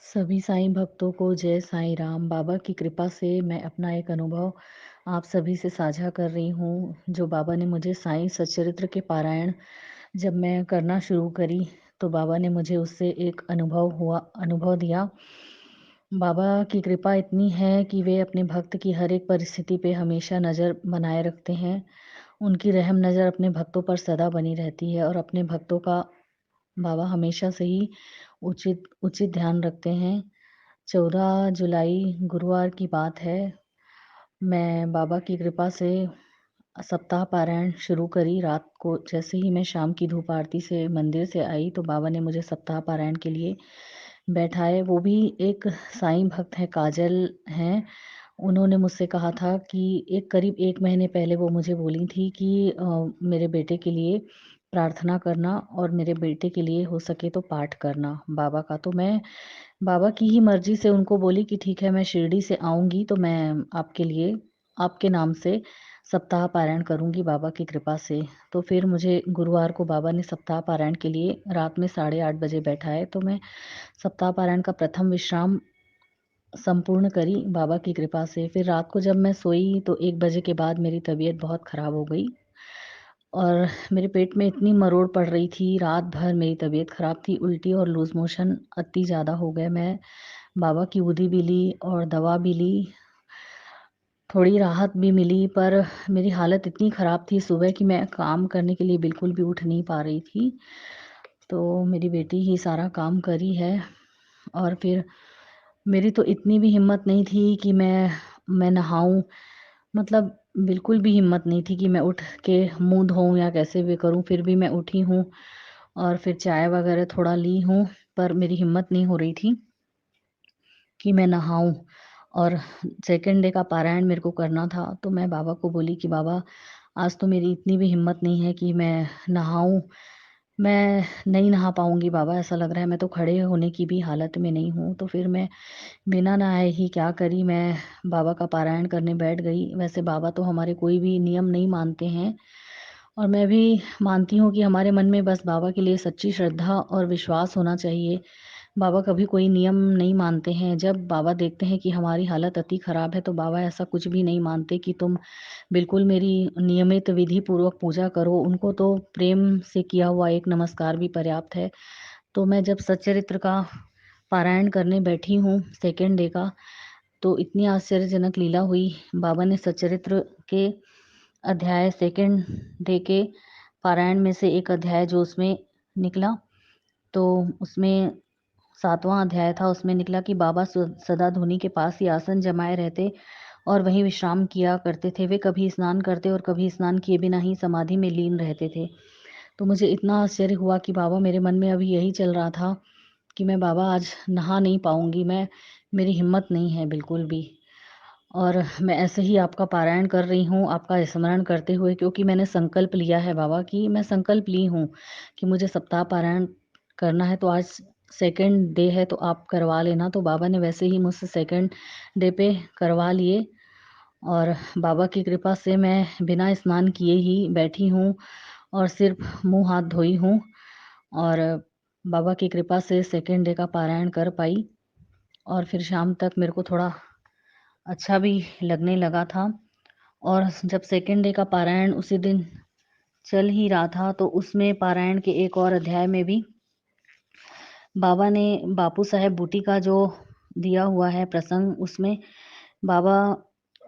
सभी साईं भक्तों को जय साईं राम। बाबा की कृपा से मैं अपना एक अनुभव आप सभी से साझा कर रही हूँ, जो बाबा ने मुझे साईं सच्चरित्र के पारायण जब मैं करना शुरू करी, तो बाबा ने मुझे उससे एक अनुभव दिया। बाबा की कृपा इतनी है कि वे अपने भक्त की हर एक परिस्थिति पे हमेशा नज़र बनाए रखते हैं। उनकी रहम नज़र अपने भक्तों पर सदा बनी रहती है और अपने भक्तों का बाबा हमेशा से ही उचित उचित ध्यान रखते हैं। 14 जुलाई गुरुवार की बात है। मैं बाबा की कृपा से सप्ताह पारायण शुरू करी। रात को जैसे ही मैं शाम की धूप आरती से मंदिर से आई, तो बाबा ने मुझे सप्ताह पारायण के लिए बैठाए। वो भी एक साईं भक्त हैं, काजल हैं। उन्होंने मुझसे कहा था कि करीब 1 महीने पहले वो मुझे बोली थी कि मेरे बेटे के लिए प्रार्थना करना और मेरे बेटे के लिए हो सके तो पाठ करना बाबा का। तो मैं बाबा की ही मर्ज़ी से उनको बोली कि ठीक है, मैं शिरडी से आऊँगी तो मैं आपके लिए, आपके नाम से सप्ताह पारायण करूँगी बाबा की कृपा से। तो फिर मुझे गुरुवार को बाबा ने सप्ताह पारायण के लिए रात में 8:30 बजे बैठाए, तो मैं सप्ताह पारायण का प्रथम विश्राम संपूर्ण करी बाबा की कृपा से। फिर रात को जब मैं सोई तो 1 बजे के बाद मेरी तबीयत बहुत ख़राब हो गई और मेरे पेट में इतनी मरोड़ पड़ रही थी, रात भर मेरी तबीयत ख़राब थी, उल्टी और लूज़ मोशन अति ज़्यादा हो गए। मैं बाबा की ऊदी भी ली और दवा भी ली, थोड़ी राहत भी मिली, पर मेरी हालत इतनी ख़राब थी सुबह कि मैं काम करने के लिए बिल्कुल भी उठ नहीं पा रही थी। तो मेरी बेटी ही सारा काम करी है और फिर मेरी तो इतनी भी हिम्मत नहीं थी कि मैं नहाऊँ, मतलब बिल्कुल भी हिम्मत नहीं थी कि मैं उठ के मुँह धोऊँ या कैसे भी करूँ। फिर भी मैं उठी हूँ और फिर चाय वग़ैरह थोड़ा ली हूँ, पर मेरी हिम्मत नहीं हो रही थी कि मैं नहाऊँ और सेकंड डे का पारायण मेरे को करना था। तो मैं बाबा को बोली कि बाबा, आज तो मेरी इतनी भी हिम्मत नहीं है कि मैं नहाऊँ। मैं नहीं नहा पाऊँगी बाबा, ऐसा लग रहा है मैं तो खड़े होने की भी हालत में नहीं हूँ। तो फिर मैं बिना नहाए ही क्या करी, मैं बाबा का पारायण करने बैठ गई। वैसे बाबा तो हमारे कोई भी नियम नहीं मानते हैं और मैं भी मानती हूँ कि हमारे मन में बस बाबा के लिए सच्ची श्रद्धा और विश्वास होना चाहिए। बाबा कभी कोई नियम नहीं मानते हैं। जब बाबा देखते हैं कि हमारी हालत अति ख़राब है, तो बाबा ऐसा कुछ भी नहीं मानते कि तुम बिल्कुल मेरी नियमित विधि पूर्वक पूजा करो। उनको तो प्रेम से किया हुआ एक नमस्कार भी पर्याप्त है। तो मैं जब सच्चरित्र का पारायण करने बैठी हूँ सेकंड डे का, तो इतनी आश्चर्यजनक लीला हुई। बाबा ने सच्चरित्र के अध्याय सेकंड डे के पारायण में से एक अध्याय जो उसमें निकला, तो उसमें 7वां अध्याय था। उसमें निकला कि बाबा सदा धुनी के पास ही आसन जमाए रहते और वहीं विश्राम किया करते थे। वे कभी स्नान करते और कभी स्नान किए बिना ही समाधि में लीन रहते थे। तो मुझे इतना आश्चर्य हुआ कि बाबा, मेरे मन में अभी यही चल रहा था कि मैं बाबा आज नहा नहीं पाऊँगी, मेरी हिम्मत नहीं है बिल्कुल भी। और मैं ऐसे ही आपका पारायण कर रही हूँ, आपका स्मरण करते हुए, क्योंकि मैंने संकल्प लिया है बाबा कि मैं संकल्प ली हूँ कि मुझे सप्ताह पारायण करना है, तो आज सेकंड डे है तो आप करवा लेना। तो बाबा ने वैसे ही मुझसे सेकंड डे पे करवा लिए और बाबा की कृपा से मैं बिना स्नान किए ही बैठी हूँ और सिर्फ मुँह हाथ धोई हूँ और बाबा की कृपा से सेकंड डे का पारायण कर पाई और फिर शाम तक मेरे को थोड़ा अच्छा भी लगने लगा था। और जब सेकंड डे का पारायण उसी दिन चल ही रहा था, तो उसमें पारायण के एक और अध्याय में भी बाबा ने बापू साहेब बूटी का जो दिया हुआ है प्रसंग, उसमें बाबा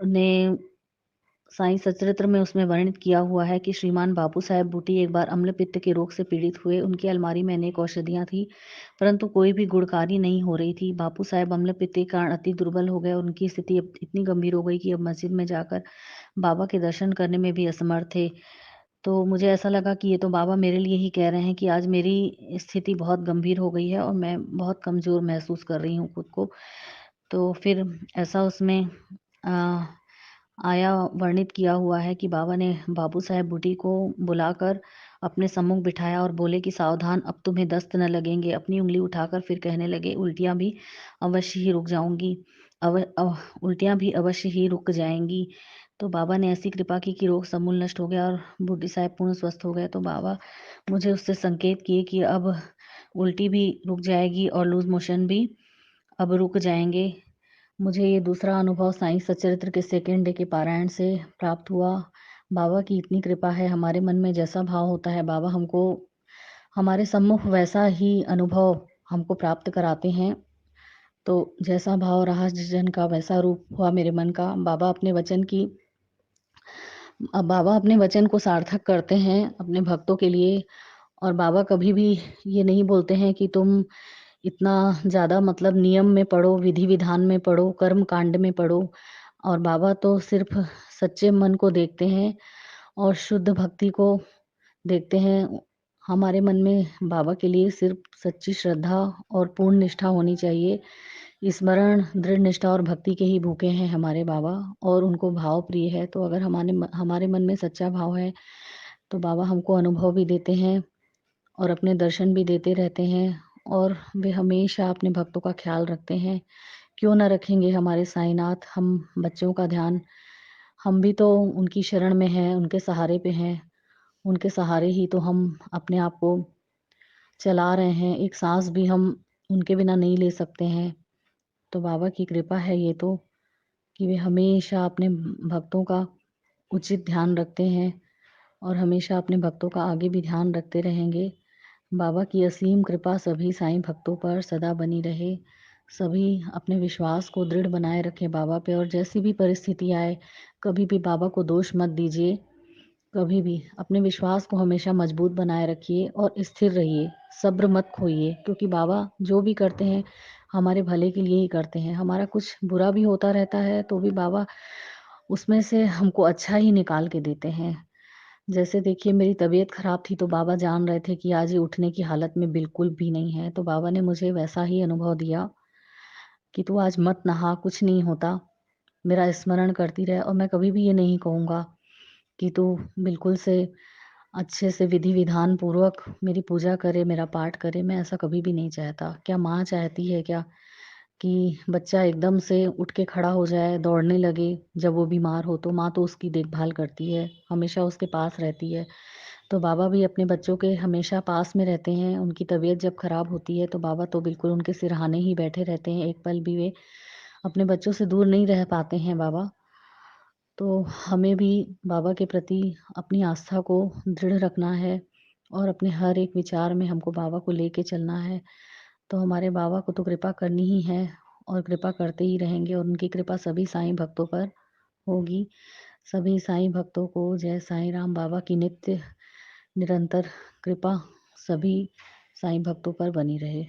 ने साईं सचरित्र में उसमें वर्णित किया हुआ है कि श्रीमान बापू साहेब बूटी एक बार अम्ल पित्त के रोग से पीड़ित हुए। उनकी अलमारी में अनेक औषधियाँ थी, परंतु कोई भी गुणकारी नहीं हो रही थी। बापू साहेब अम्ल पित्त के कारण अति दुर्बल हो गए और उनकी स्थिति अब इतनी गंभीर हो गई कि अब मस्जिद में जाकर बाबा के दर्शन करने में भी असमर्थ थे। तो मुझे ऐसा लगा कि ये तो बाबा मेरे लिए ही कह रहे हैं कि आज मेरी स्थिति बहुत गंभीर हो गई है और मैं बहुत कमज़ोर महसूस कर रही हूँ खुद को। तो फिर ऐसा उसमें अ, आया वर्णित किया हुआ है कि बाबा ने बाबू साहेब बूटी को बुलाकर अपने सम्मुख बिठाया और बोले कि सावधान, अब तुम्हें दस्त न लगेंगे। अपनी उंगली उठाकर फिर कहने लगे, उल्टियाँ भी अवश्य ही रुक जाऊंगी, उल्टियाँ भी अवश्य ही रुक जाएंगी। तो बाबा ने ऐसी कृपा की कि रोग समूल नष्ट हो गया और बूटी साहब पूर्ण स्वस्थ हो गए। तो बाबा मुझे उससे संकेत किए कि अब उल्टी भी रुक जाएगी और लूज मोशन भी अब रुक जाएँगे। मुझे ये दूसरा अनुभव साईं सच्चरित्र के सेकंड डे के पारायण से प्राप्त हुआ। बाबा की इतनी कृपा है, हमारे मन में जैसा भाव होता है, बाबा हमको हमारे सम्मुख वैसा ही अनुभव हमको प्राप्त कराते हैं। तो जैसा भाव रहा जिस जन का, वैसा रूप हुआ मेरे मन का। बाबा अपने वचन को सार्थक करते हैं अपने भक्तों के लिए। और बाबा कभी भी ये नहीं बोलते हैं कि तुम इतना ज़्यादा मतलब नियम में पढ़ो, विधि-विधान में पढ़ो, कर्म कांड में पढ़ो। और बाबा तो सिर्फ़ सच्चे मन को देखते हैं और शुद्ध भक्ति को देखते हैं। हमारे मन में बाबा के लिए सिर्फ़ सच्ची श्रद्धा और पूर्ण निष्ठा होनी चाहिए। स्मरण, दृढ़ निष्ठा और भक्ति के ही भूखे हैं हमारे बाबा, और उनको भाव प्रिय है। तो अगर हमारे मन में सच्चा भाव है, तो बाबा हमको अनुभव भी देते हैं और अपने दर्शन भी देते रहते हैं, और वे हमेशा अपने भक्तों का ख़्याल रखते हैं। क्यों ना रखेंगे हमारे साईंनाथ हम बच्चों का ध्यान। हम भी तो उनकी शरण में हैं, उनके सहारे पे हैं। उनके सहारे ही तो हम अपने आप को चला रहे हैं। एक साँस भी हम उनके बिना नहीं ले सकते हैं। तो बाबा की कृपा है ये तो, कि वे हमेशा अपने भक्तों का उचित ध्यान रखते हैं और हमेशा अपने भक्तों का आगे भी ध्यान रखते रहेंगे। बाबा की असीम कृपा सभी साईं भक्तों पर सदा बनी रहे। सभी अपने विश्वास को दृढ़ बनाए रखें बाबा पे, और जैसी भी परिस्थिति आए, कभी भी बाबा को दोष मत दीजिए। कभी भी अपने विश्वास को हमेशा मजबूत बनाए रखिए और स्थिर रहिए, सब्र मत खोइए, क्योंकि बाबा जो भी करते हैं हमारे भले के लिए ही करते हैं। हमारा कुछ बुरा भी होता रहता है तो भी बाबा उसमें से हमको अच्छा ही निकाल के देते हैं। जैसे देखिए, मेरी तबीयत खराब थी तो बाबा जान रहे थे कि आज ये उठने की हालत में बिल्कुल भी नहीं है, तो बाबा ने मुझे वैसा ही अनुभव दिया कि तू आज मत नहा, कुछ नहीं होता, मेरा स्मरण करती रहे। और मैं कभी भी ये नहीं कहूँगा कि तू बिल्कुल से अच्छे से विधि-विधान पूर्वक मेरी पूजा करे, मेरा पाठ करे, मैं ऐसा कभी भी नहीं चाहता। क्या माँ चाहती है क्या कि बच्चा एकदम से उठ के खड़ा हो जाए, दौड़ने लगे जब वो बीमार हो? तो माँ तो उसकी देखभाल करती है, हमेशा उसके पास रहती है। तो बाबा भी अपने बच्चों के हमेशा पास में रहते हैं। उनकी तबीयत जब खराब होती है तो बाबा तो बिल्कुल उनके सिरहाने ही बैठे रहते हैं, एक पल भी वे अपने बच्चों से दूर नहीं रह पाते हैं बाबा। तो हमें भी बाबा के प्रति अपनी आस्था को दृढ़ रखना है और अपने हर एक विचार में हमको बाबा को लेके चलना है। तो हमारे बाबा को तो कृपा करनी ही है और कृपा करते ही रहेंगे, और उनकी कृपा सभी साईं भक्तों पर होगी। सभी साईं भक्तों को जय साईं राम। बाबा की नित्य निरंतर कृपा सभी साईं भक्तों पर बनी रहे।